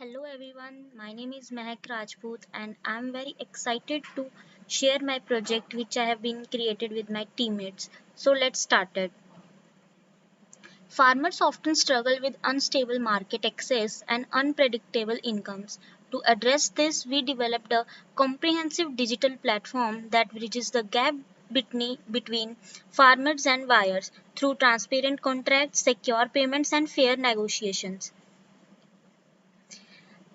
Hello everyone, my name is Mehak Rajput and I am very excited to share my project which I have been created with my teammates. So let's start it. Farmers often struggle with unstable market access and unpredictable incomes. To address this, we developed a comprehensive digital platform that bridges the gap between farmers and buyers through transparent contracts, secure payments, and fair negotiations.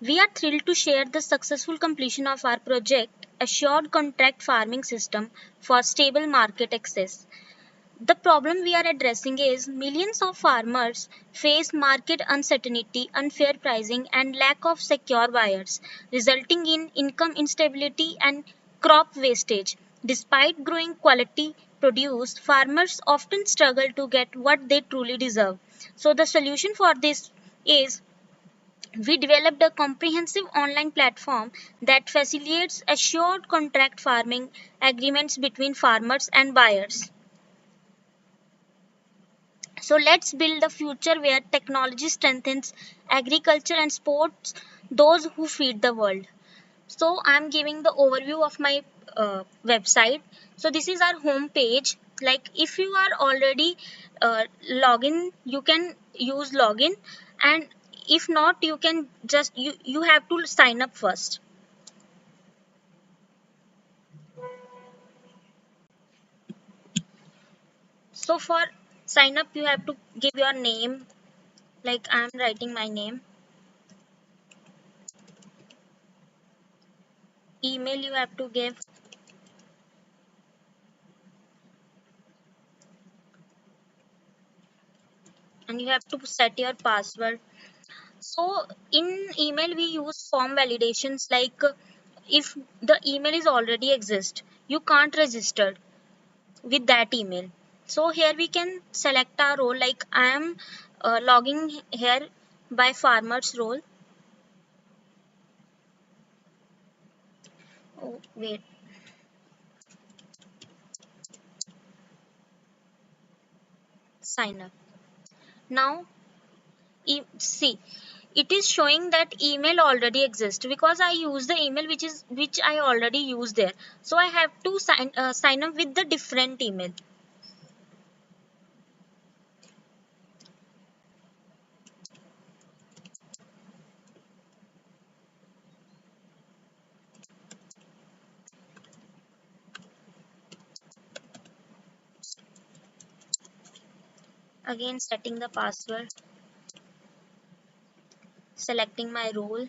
We are thrilled to share the successful completion of our project, Assured Contract Farming System for Stable Market Access. The problem we are addressing is millions of farmers face market uncertainty, unfair pricing, and lack of secure buyers, resulting in income instability and crop wastage. Despite growing quality produce, farmers often struggle to get what they truly deserve. So, the solution for this is we developed a comprehensive online platform that facilitates assured contract farming agreements between farmers and buyers. So let's build a future where technology strengthens agriculture and supports those who feed the world. So I'm giving the overview of my website. So this is our home page. Like if you are already login, you can use login, and if not, you can just you have to sign up first. So for sign up, you have to give your name. Like I'm writing my name. Email you have to give, and you have to set your password. So in email we use form validations like if the email is already exist, you can't register with that email. So here we can select our role like I am logging here by farmers role. Oh, wait, sign up. Now see it is showing that email already exists because I use the email which I already use there. So I have to sign up with the different email. Again setting the password, selecting my role.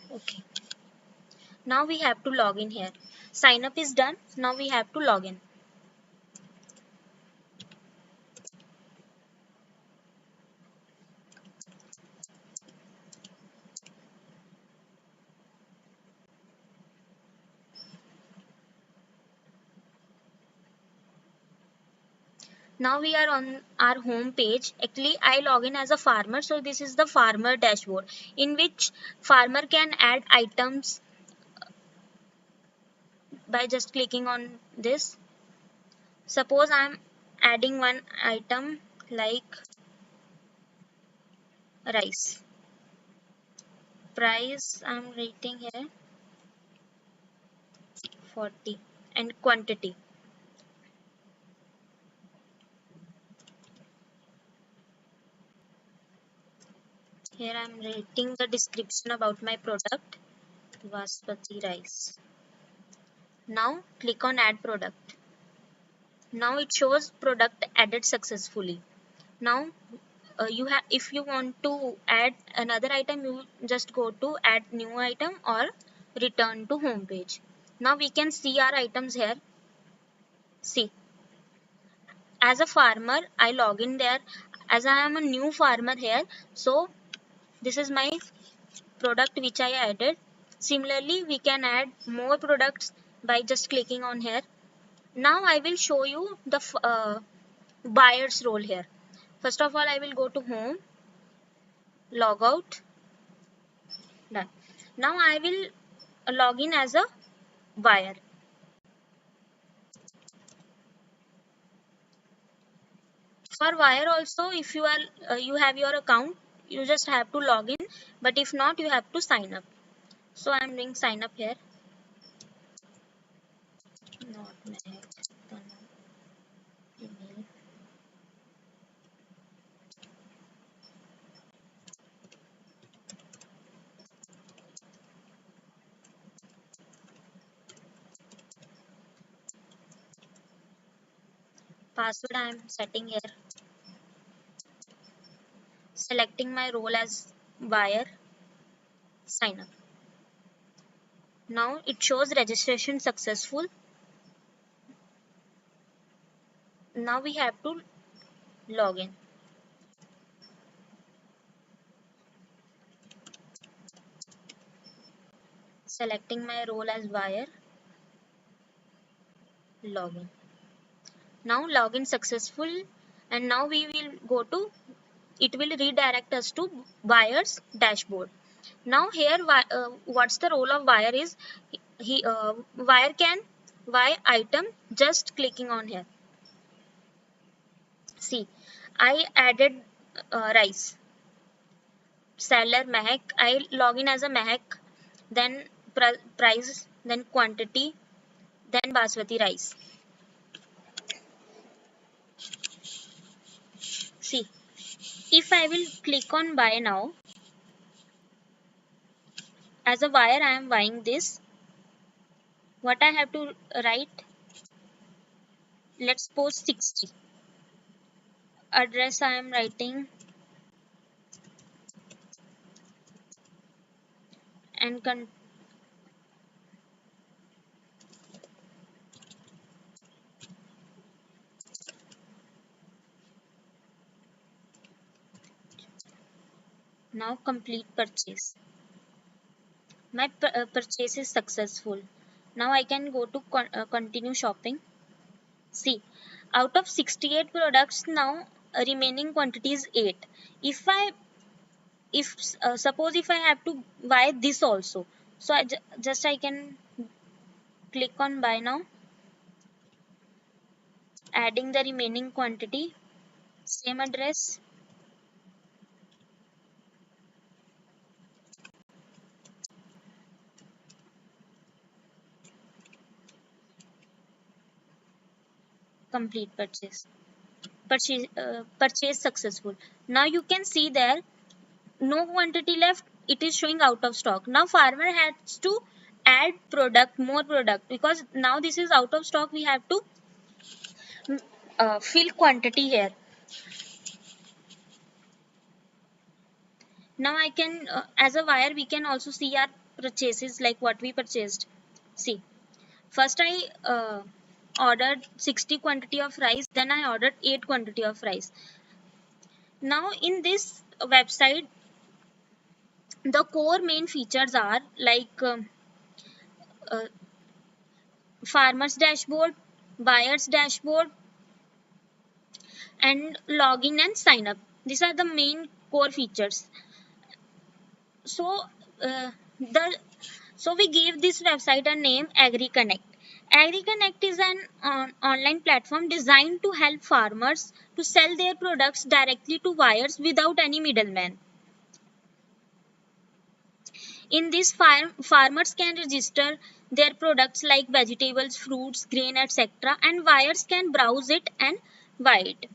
Okay. Now we have to log in here. Sign up is done. Now we have to log in. Now we are on our home page. Actually, I log in as a farmer. So this is the farmer dashboard in which farmer can add items by just clicking on this. Suppose I'm adding one item like rice. Price I'm rating here 40 and quantity. Here I'm writing the description about my product, Basmati rice. Now click on add product. Now it shows product added successfully. Now you have if you want to add another item, you just go to add new item or return to home page. Now we can see our items here. See, as a farmer, I log in there as I am a new farmer here. So this is my product which I added. Similarly, we can add more products by just clicking on here. Now I will show you the buyer's role here. First of all, I will go to home, log out, done. Now I will log in as a buyer. For wire also, if you are you have your account, you just have to log in, but if not, you have to sign up. So I'm doing sign up here. Not Mehak, email. Password I am setting here. Selecting my role as buyer. Sign up. Now it shows registration successful. Now we have to log in. Selecting my role as buyer. Login. Now login successful, and now we will go to, it will redirect us to buyer's dashboard. Now here what's the role of buyer is, he buyer can buy item just clicking on here. See, I added rice. Seller Mehak, I log in as a Mehak, then price, then quantity, then basmati rice. See, if I will click on buy now, as a buyer I am buying this. What I have to write? Let's post 60. Address I am writing, and now complete purchase. My purchase is successful. Now I can go to continue shopping. See, out of 68 products, now remaining quantity is 8. If suppose if I have to buy this also, so I can click on buy now, adding the remaining quantity, same address, complete purchase successful. Now you can see there, no quantity left, it is showing out of stock. Now farmer has to add more product, because now this is out of stock, we have to fill quantity here. Now I can as a buyer we can also see our purchases, like what we purchased. See, first I ordered 60 quantity of rice, then I ordered 8 quantity of rice. Now in this website, the core main features are like uh, farmer's dashboard, buyer's dashboard, and login and sign up. These are the main core features. So the so we gave this website a name, AgriConnect. AgriConnect is an online platform designed to help farmers to sell their products directly to buyers without any middleman. In this, farmers can register their products like vegetables, fruits, grain, etc., and buyers can browse it and buy it.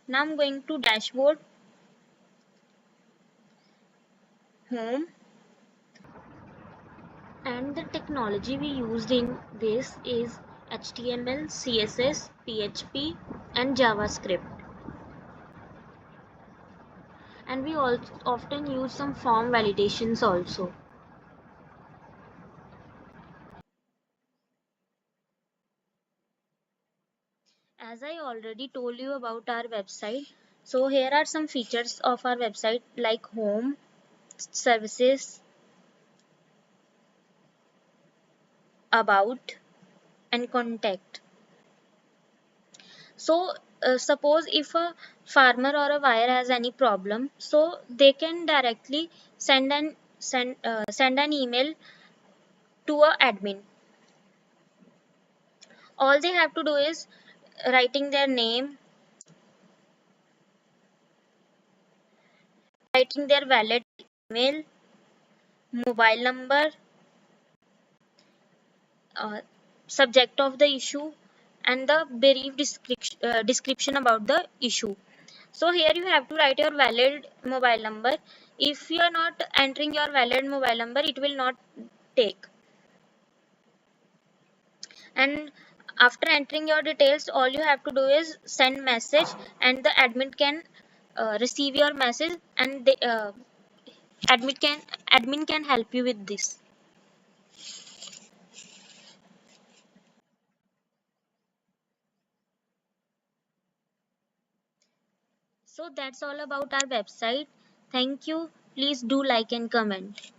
Now I'm going to dashboard, home, and the technology we used in this is HTML, CSS, PHP, and JavaScript. And we also often use some form validations also. As I already told you about our website, so here are some features of our website, like home, services, about, and contact. So suppose if a farmer or a buyer has any problem, so they can directly send an email to a admin. all they have to do is writing their name, writing their valid email, mobile number, uh, subject of the issue, and the brief description about the issue. So here you have to write your valid mobile number. If you are not entering your valid mobile number, it will not take. And after entering your details, all you have to do is send message, and the admin can receive your message, and admin can admin can help you with this. So that's all about our website. Thank you. Please do like and comment.